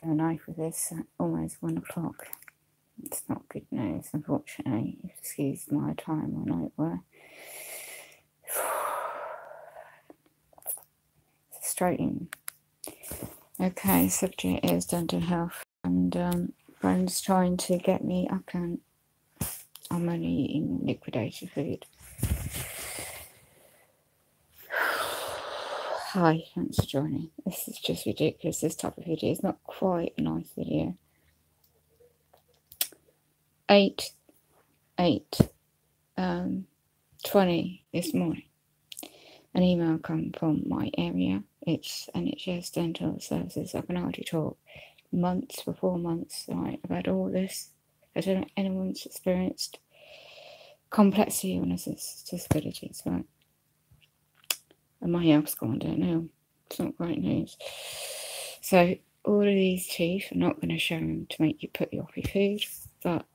to a knife with this at almost 1 o'clock. It's not good news, unfortunately. Excuse my time or nightwear. Frustrating. Okay, subject is dental health, and friends trying to get me up, and I'm only eating liquidated food. Hi, thanks for joining. This is just ridiculous. This type of video is not quite a nice video. 8/8/20 this morning. An email come from my area. It's NHS Dental Services. I can already talk months for 4 months. Right, I've had all this. I don't know if anyone's experienced complex illnesses, disabilities, right? And my health's gone downhill. It's not great news. So all of these teeth, I'm not going to show them to make you put you off your food, but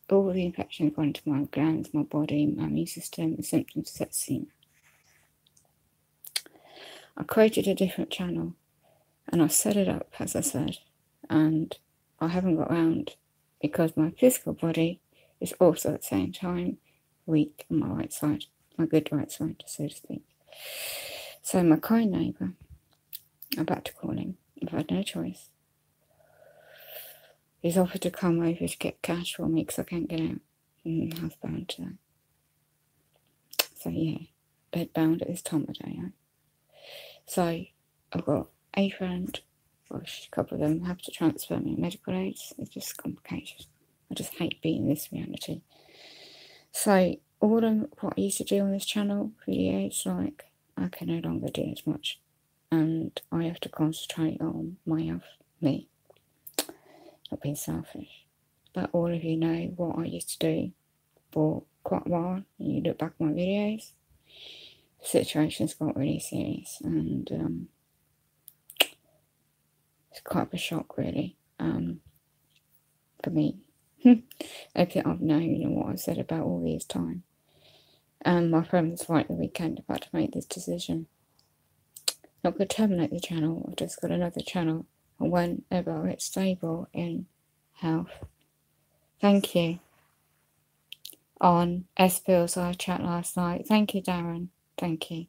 all the infections gone into my glands, my body, my immune system, the symptoms of sepsis. I created a different channel and I set it up, as I said, and I haven't got around because my physical body is also at the same time weak on my right side, my good right side, so to speak. So my kind neighbour, I'm about to call him, I've had no choice. He's offered to come over to get cash for me because I can't get out. I'm housebound today. So yeah, bedbound at this time of day. So I've got a friend, well, a couple of them have to transfer me medical aids. It's just complicated. I just hate being in this reality. So all of what I used to do on this channel, videos, like, I can no longer do as much. And I have to concentrate on my health, me. Not being selfish. But all of you know what I used to do for quite a while. And you look back at my videos, the situation's got really serious, and it's quite a shock really, for me. Okay, I've known what I've said about all this time. And my friend was right the weekend about to make this decision. Not going to terminate the channel, I've just got another channel, and whenever it's stable in health. Thank you. On S-Bill's live chat last night. Thank you, Darren. Thank you.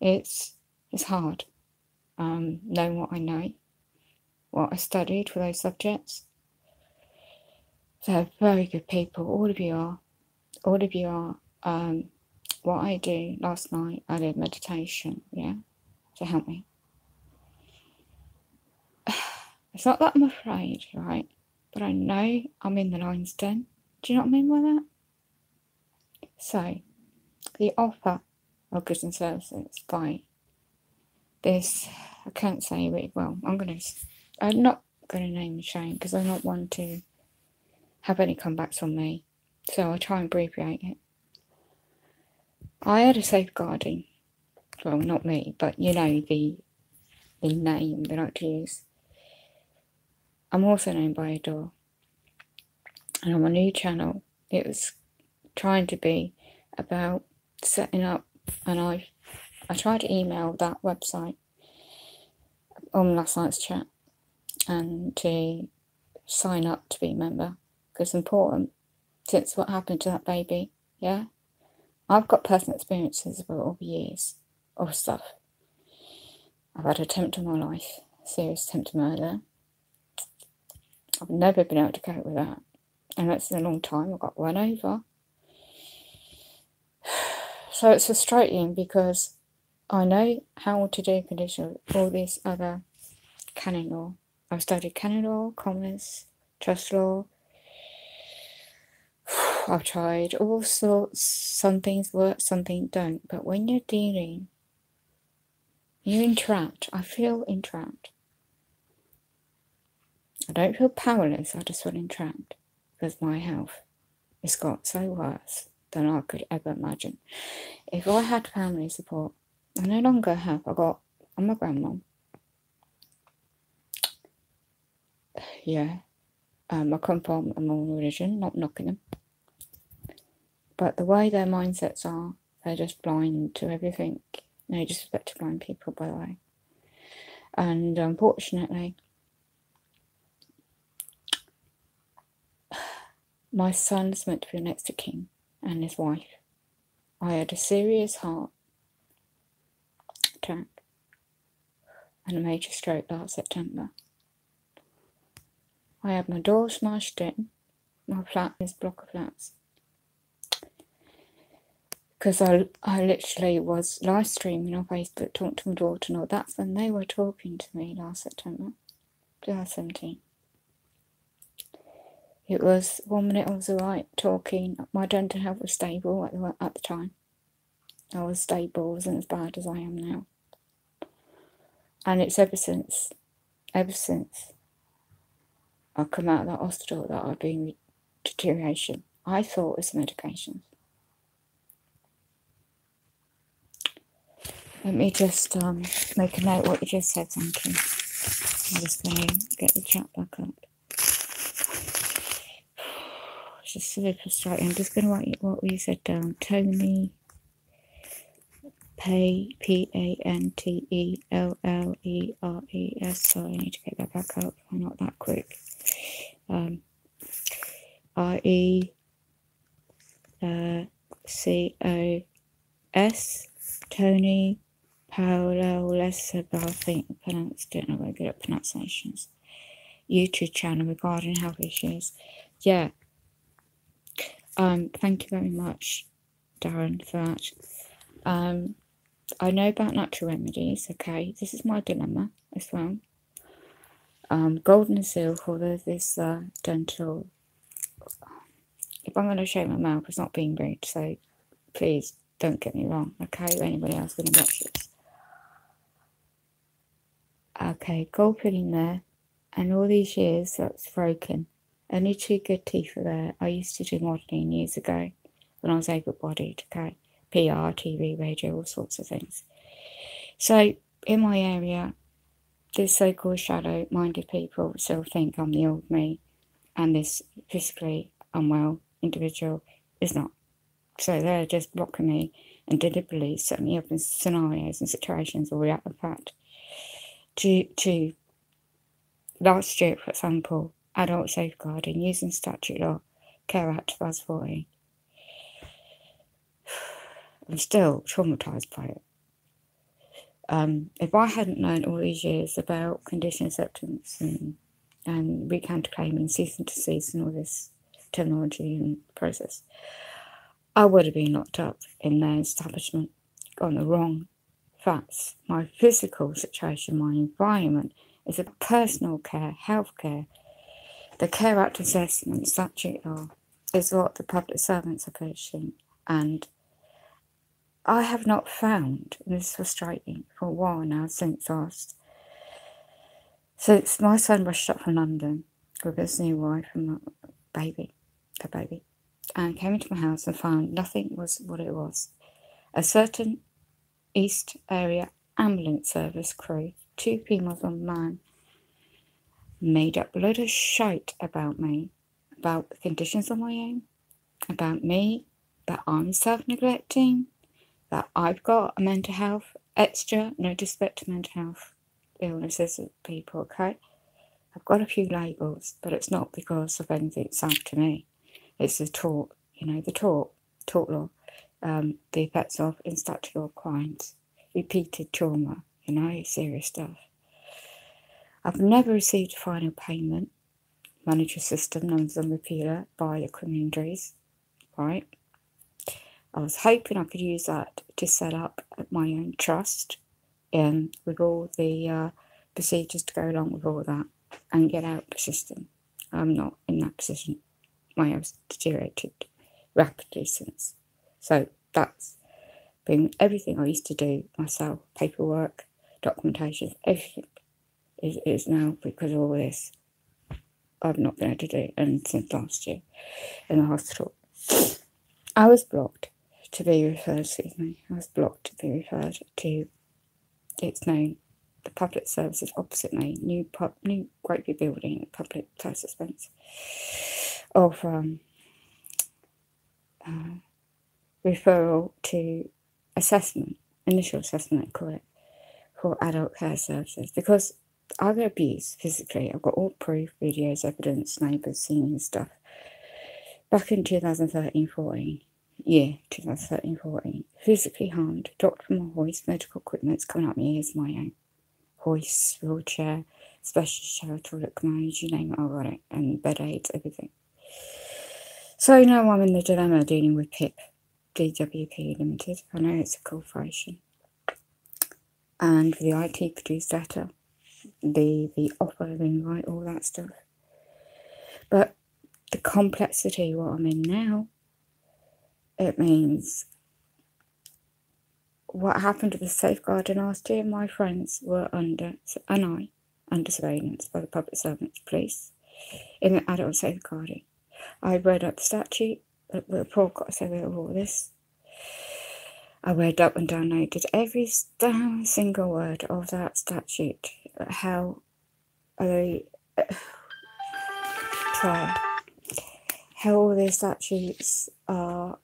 It's hard. Knowing what I know, what I studied for those subjects. They're very good people. All of you are. All of you are. What I do last night, I did meditation, yeah, to help me. It's not that I'm afraid, right? But I know I'm in the lion's den. Do you know what I mean by that? So, the offer of goods and services by this, I can't say it well. I'm not going to name and shame because I'm not one to have any comebacks from me. So I'll try and abbreviate it. I had a safeguarding. Well, not me, but you know the name they like to use. I'm also known by Adore. And on my new channel, it was trying to be about setting up, and I tried to email that website on last night's chat and to sign up to be a member, because it's important since what happened to that baby. Yeah, I've got personal experiences about all the years of stuff. I've had an attempt on my life, serious attempt to murder. I've never been able to cope with that, and that's in a long time. I got run over. So it's frustrating because I know how to do conditional, all this other canon law. I've studied canon law, commerce, trust law. I've tried all sorts. Some things work, some things don't. But when you're dealing, you're entrapped. I feel entrapped. I don't feel powerless, I just feel entrapped because my health has got so worse than I could ever imagine. If I had family support, I no longer have. I'm a grandmom. Yeah. I come from a Mormon religion, not knocking them. But the way their mindsets are, they're just blind to everything. No disrespect to blind people, by the way. And unfortunately, My son's meant to be next to kin and his wife. I had a serious heart attack and a major stroke last September. I had my door smashed in. My flat is a block of flats. Because I literally was live streaming on Facebook, talking to my daughter, and all. That's when they were talking to me last September, 2017. It was 1 minute I was alright talking. My dental health was stable at the time. I was stable, I wasn't as bad as I am now. And it's ever since I come out of that hospital that I've been in deterioration. I thought it was medications. Let me just make a note what you just said, thank you. I'm just going to get the chat back up. It's just so frustrating. I'm just going to write what we said down. Tony, Pantelleres. Sorry, I need to get that back up. I'm not that quick. RECOS. Tony Pantelleres. I think I pronounced it. I'm very good at pronunciations. YouTube channel regarding health issues. Yeah. Thank you very much, Darren, for that. I know about natural remedies, okay? This is my dilemma as well. Golden and silver, this dental. If I'm going to show my mouth, it's not being rude, so please don't get me wrong, okay? Anybody else going to watch this? Okay, gold filling there, and all these years that's broken. Only 2 good teeth are there. I used to do modelling years ago when I was able-bodied, okay? PR, TV, radio, all sorts of things. So, in my area, this so-called shadow-minded people still think I'm the old me, and this physically unwell individual is not. So they're just blocking me and deliberately setting me up in scenarios and situations or react the fact to last year, for example, adult safeguarding using statute law, Care Act 2014. I'm still traumatised by it. If I hadn't known all these years about condition acceptance and recount claiming, cease and desist and all this terminology and process, I would have been locked up in their establishment, got the wrong facts. My physical situation, my environment is a personal care, health care. The Care Act assessment, statute law, is what the public servants are pushing, and I have not found, and this is frustrating, for a while now since my son rushed up from London with his new wife and her baby, and came into my house and found nothing was what it was. A certain East area ambulance service crew, 2 females and a man, made up a load of shite about me, about the conditions of my own, about me, that I'm self-neglecting, that I've got a mental health extra, no disrespect to mental health illnesses of people, okay? I've got a few labels, but it's not because of anything that's happened to me. It's the tort, the tort law, the effects of instatutory crimes, repeated trauma, serious stuff. I've never received a final payment, monetary system, non-repealer by the criminal injuries, right? I was hoping I could use that to set up my own trust with all the procedures to go along with all that and get out of the system. I'm not in that position. My health's deteriorated rapidly since. So that's been everything I used to do myself, paperwork, documentation, everything is now because of all this. I've not been able to do, and since last year in the hospital. I was blocked to be referred to, it's known, the public services opposite me, new great big building, public close suspense, of referral to assessment, initial assessment I call it, for adult care services, because I've been abused physically. I've got all proof, videos, evidence, neighbours, seeing stuff. back in 2013-14, 2013-14, physically harmed, dropped from my hoist, medical equipment's coming up my ears, my own hoist, wheelchair, special shower, toilet commands, you name it, I got it, and bed aids, everything. So now I'm in the dilemma dealing with PIP, DWP Limited. I know it's a corporation. And the IT produced letter, the offer, the invite, all that stuff. But the complexity, what I'm in now, it means what happened to the safeguarding last year, my friends were under surveillance by the public servants, police, in the adult safeguarding. I read up the statute, the report got us over all this. I read up and downloaded every single word of that statute. How all these statutes are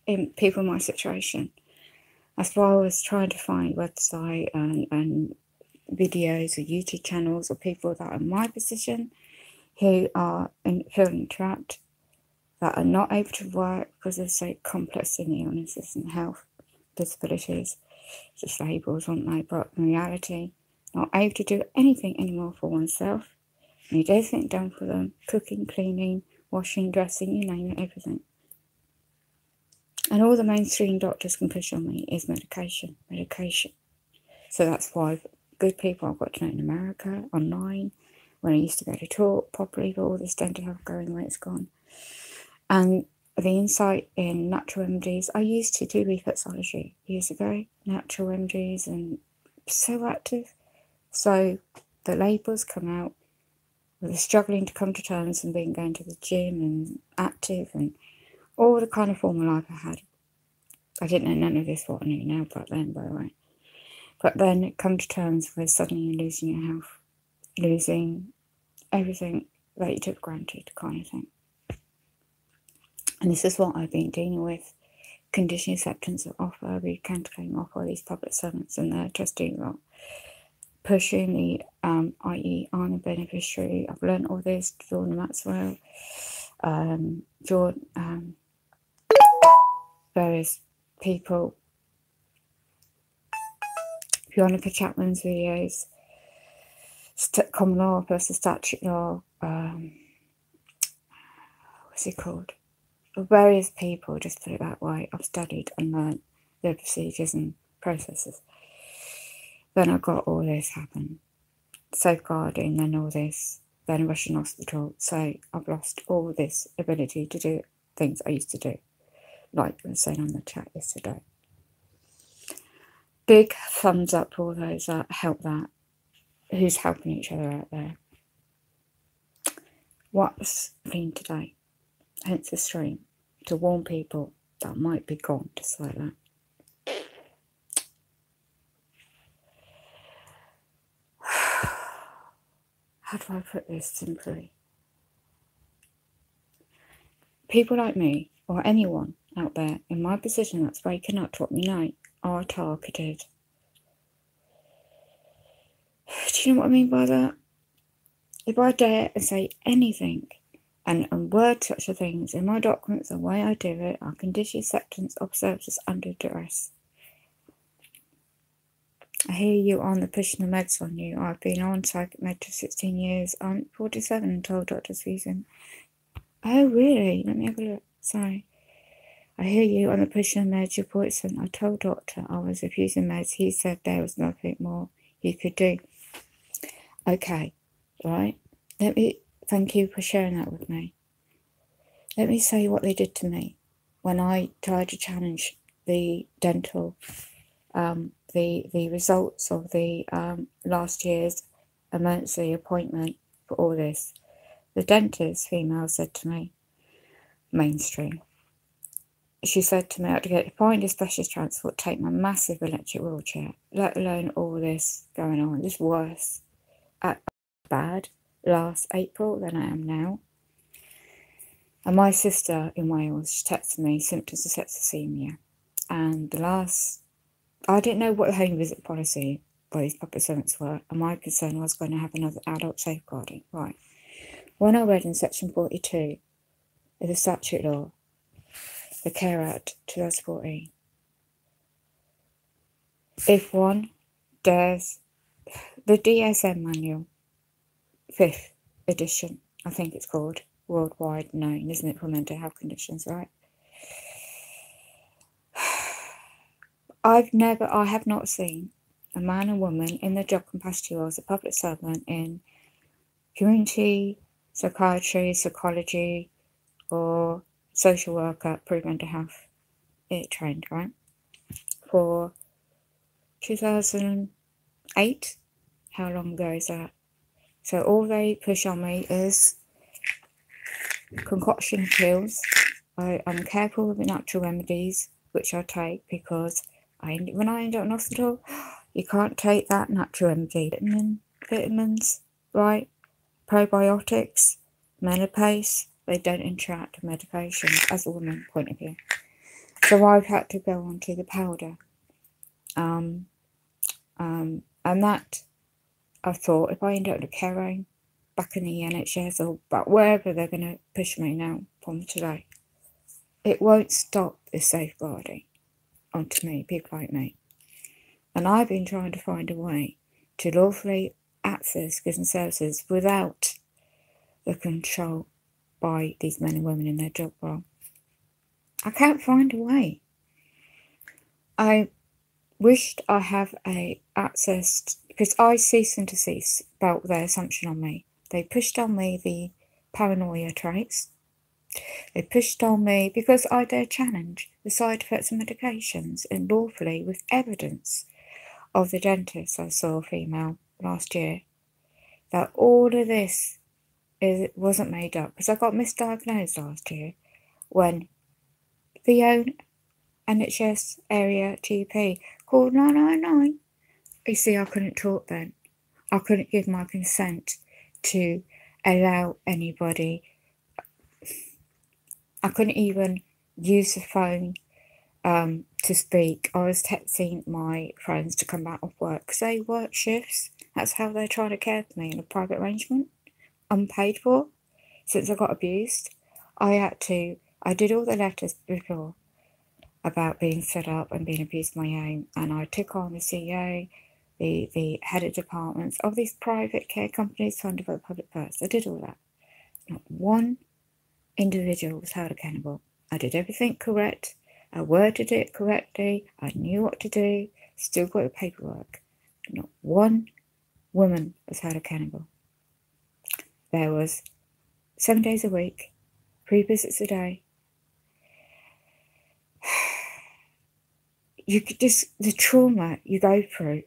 in people in my situation. That's why I was trying to find website and videos or YouTube channels of people that are in my position who are feeling trapped, that are not able to work because of so complex in illnesses and health disabilities, just labels, aren't they? But in reality, not able to do anything anymore for oneself. Need everything done for them, cooking, cleaning, washing, dressing, you name it, everything. And all the mainstream doctors can push on me is medication. So that's why good people I've got to know in America, online, when I used to go to talk properly for all this dental health going the way it's gone. And the insight in natural remedies, I used to do reflexology years ago, natural remedies, and so active. So the labels come out with struggling to come to terms and being going to the gym and active and all the kind of former life I had. I didn't know none of this what I knew now back then, by the way. But then it come to terms with suddenly losing your health, losing everything that you took for granted, kind of thing. And this is what I've been dealing with. Condition acceptance of offer, recant claim offer, these public servants and their trustees lot pushing the, i.e. I'm a beneficiary. I've learned all this, Jordan Maxwell, various people. Veronica Chapman's videos, common law versus statute law, what's it called? Various people, just put it that way. I've studied and learned their procedures and processes. Then I got all this happen. Safeguarding, then all this, then Russian hospital. So I've lost all this ability to do things I used to do, like I was saying on the chat yesterday. Big thumbs up for all those that help that, who's helping each other out there. What's been today? Hence the stream, to warn people that might be gone, just like that. How do I put this simply? People like me, or anyone out there in my position that's waking up to what we know, are targeted. Do you know what I mean by that? If I dare and say anything and word such a things in my documents, the way I do it, I condition acceptance of services under duress. I hear you on the pushing the meds on you. I've been on psychic med for 16 years. I'm 47 and told doctors using. Oh, really? Let me have a look. Sorry. I hear you on the pushing the meds. You're 47. I told doctor I was abusing meds. He said there was nothing more he could do. Okay, right. Thank you for sharing that with me. Let me say what they did to me when I tried to challenge the dental, the results of the last year's emergency appointment for all this. The dentist, female, said to me, mainstream. She said to me, I had to find a specialist transport, take my massive electric wheelchair, let alone all this going on. This worse, bad, last April than I am now. And my sister in Wales, she texted me symptoms of septicemia. And I didn't know what the home visit policy by these public servants were. And my concern was going to have another adult safeguarding. Right. When I read in section 42 of the statute law, the Care Act 2014, if one dares, the DSM manual, 5th edition, I think it's called, worldwide known, isn't it, for mental health conditions, right? I have not seen a man or woman in their job capacity or as a public servant in community, psychiatry, psychology, or social worker prove mental health trained, right? For 2008, how long ago is that? So all they push on me is concoction pills. I'm careful with the natural remedies, which I take because when I end up in hospital, you can't take that natural remedy. Vitamins, right? Probiotics, menopause, they don't interact with medications as a woman point of view. So I've had to go on to the powder. And that, I thought, if I end up in a care home, back in the NHS or but wherever they're going to push me now from today, it won't stop this safeguarding onto me, people like me. And I've been trying to find a way to lawfully access goods and services without the control by these men and women in their job role. I can't find a way. I wished I have a access, because I cease and desist about their assumption on me. They pushed on me the paranoia traits. They pushed on me because I dare challenge the side effects of medications and lawfully with evidence of the dentist I saw, female, last year, that all of this wasn't made up, because I got misdiagnosed last year when the own NHS area GP called 999. You see, I couldn't talk then. I couldn't give my consent to allow anybody. I couldn't even use the phone to speak. I was texting my friends to come back off work because they work shifts. That's how they're trying to care for me in a private arrangement, unpaid for. Since I got abused, I did all the letters before about being set up and being abused in my home, and I took on the CEO, the head of departments of these private care companies funded by the public purse. I did all that. Not one individual was held accountable. I did everything correct. I worded it correctly. I knew what to do. Still got the paperwork. Not one woman was held accountable. There was 7 days a week, 3 visits a day. You could just, the trauma you go through.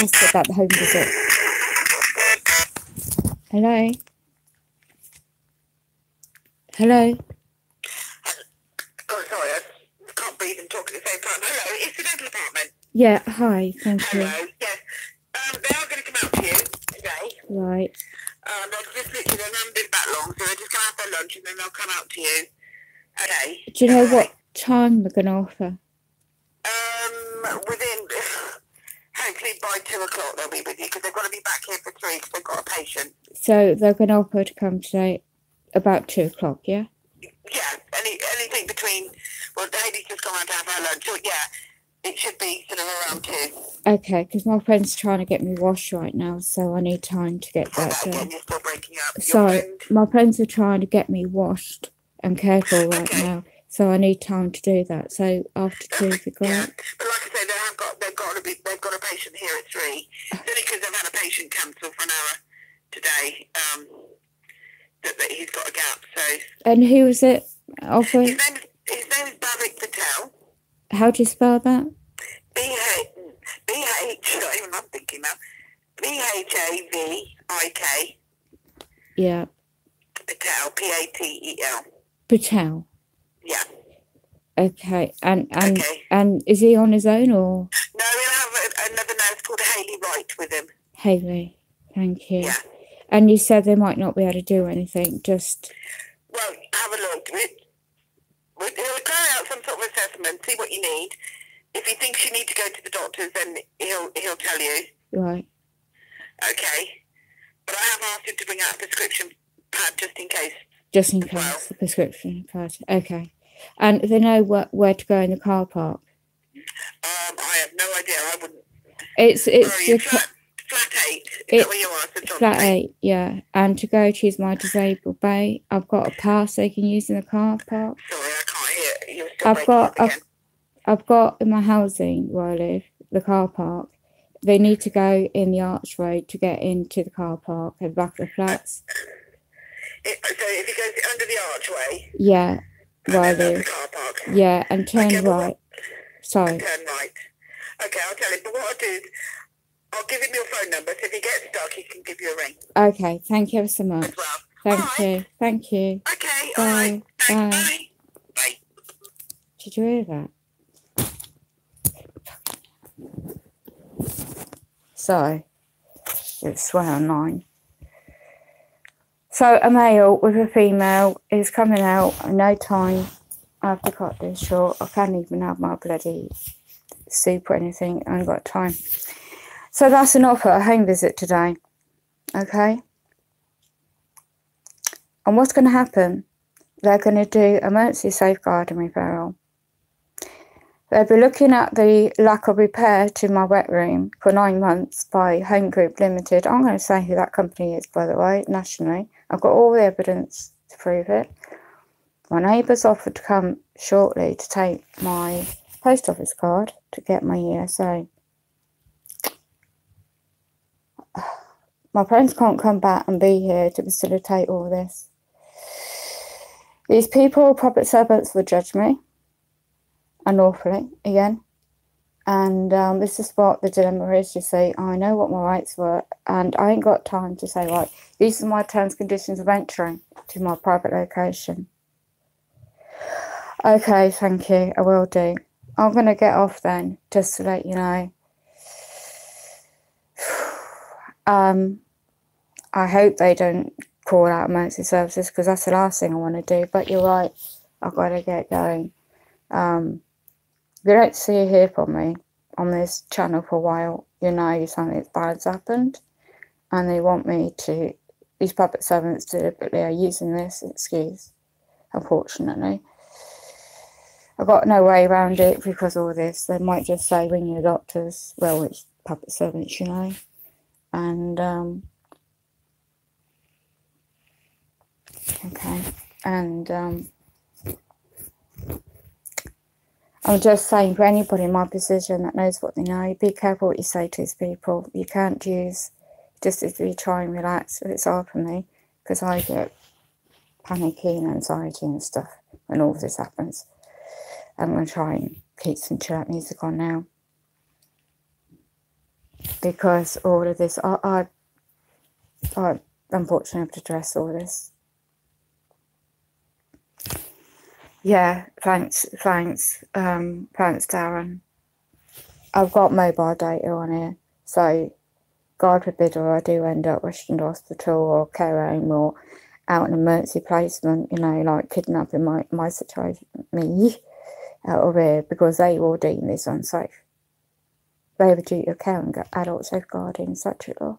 Let's get back the home visit. Hello? Hello? Oh, sorry, I can't breathe and talk at the same time. Hello, it's the dental department. Yeah, hi, thank you. Hello, yes. They are going to come out to you today. Right. They're just literally, they haven't been that long, so they're just going to have their lunch and then they'll come out to you. Okay. Do you know what time they're going to offer? Within, hopefully by 2 o'clock they'll be with you, because they've got to be back here for 3 because they've got a patient. So they're going to offer to come today about 2 o'clock, yeah? Yeah, anything between, well, Hayley's just gone around to have her lunch, so yeah, it should be sort of around 2. Okay, because my friend's trying to get me washed right now, so I need time to get that done. Again, you're still breaking up. So my friends are trying to get me washed and cared for right now, so I need time to do that. So after 2 would be great. Yeah, but like I say, they've got a patient here at 3. It's only because they've had a patient cancel for an hour today. That he's got a gap. So. And who is it offered? His name is Bhavik Patel. How do you spell that? B-H, not even I'm thinking now. B-H-A-V-I-K. Yeah. Patel, P-A-T-E-L. Patel. Yeah. Okay, and is he on his own or? No, he'll have another nurse called Hayley Wright with him. Hayley, thank you. Yeah. And you said they might not be able to do anything, just... Well, have a look. He'll carry out some sort of assessment, see what you need. If he thinks you need to go to the doctors, then he'll tell you. Right. Okay. But I have asked him to bring out a prescription pad just in case. Just in case, the prescription pad. Okay. And they know where to go in the car park? I have no idea. I wouldn't. It's flat 8. Is that where you are? St. John's flat Bay? 8, yeah. And to go choose my disabled bay, I've got a pass they can use in the car park. Sorry, I can't hear. You're still breaking up again. I've got in my housing where I live, the car park. They need to go in the archway to get into the car park at the back of the flats. So if he goes under the archway? Yeah, where I live. The car park. Yeah, and turn right. Sorry. Turn right. Okay, I'll tell him. But what I'll do is I'll give him your phone number, so if he gets stuck, he can give you a ring. Okay, thank you ever so much. As well. Thank you. Thank you. Okay, Bye. all right. Thanks, Bye. bye. Bye. Did you hear that? So, it's swear online. So, a male with a female is coming out in no time. I have to cut this short. I can't even have my bloody soup or anything. I ain't got time. So, that's an offer, a home visit today. Okay? And what's going to happen? They're going to do emergency safeguarding referral. They'll be looking at the lack of repair to my wet room for 9 months by Home Group Limited. I'm going to say who that company is, by the way, nationally. I've got all the evidence to prove it. My neighbour's offered to come shortly to take my post office card to get my ESA. My friends can't come back and be here to facilitate all this. These people, public servants, will judge me. Unlawfully, again. And this is what the dilemma is, you see. I know what my rights were, and I ain't got time to say, right, these are my terms and conditions of entering to my private location. Okay, thank you, I will do. I'm going to get off then, just to let you know. I hope they don't call out emergency services, because that's the last thing I want to do. But you're right, I've got to get going. If you don't see or hear from me on this channel for a while, you know something bad's happened, and they want me to, these public servants deliberately are using this excuse, unfortunately. I've got no way around it because of all this. They might just say, ring your doctors, well, it's public servants, you know, and, okay, and, I'm just saying, for anybody in my position that knows what they know, be careful what you say to these people. You can't use, just if you try and relax. It's hard for me, because I get panicky and anxiety and stuff when all this happens. I'm going to try and keep some chirp music on now, because all of this, I unfortunately have to address all this. Yeah, thanks, Darren. I've got mobile data on here, so God forbid or I do end up rushed into hospital or care home or out in emergency placement, you know, like kidnapping my situation, me, out of here, because they all deem this unsafe. They have a duty of care and adult safeguarding statute law.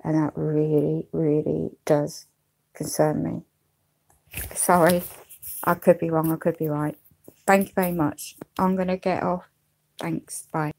And that really, really does concern me. Sorry. I could be wrong, I could be right. Thank you very much. I'm going to get off. Thanks, bye.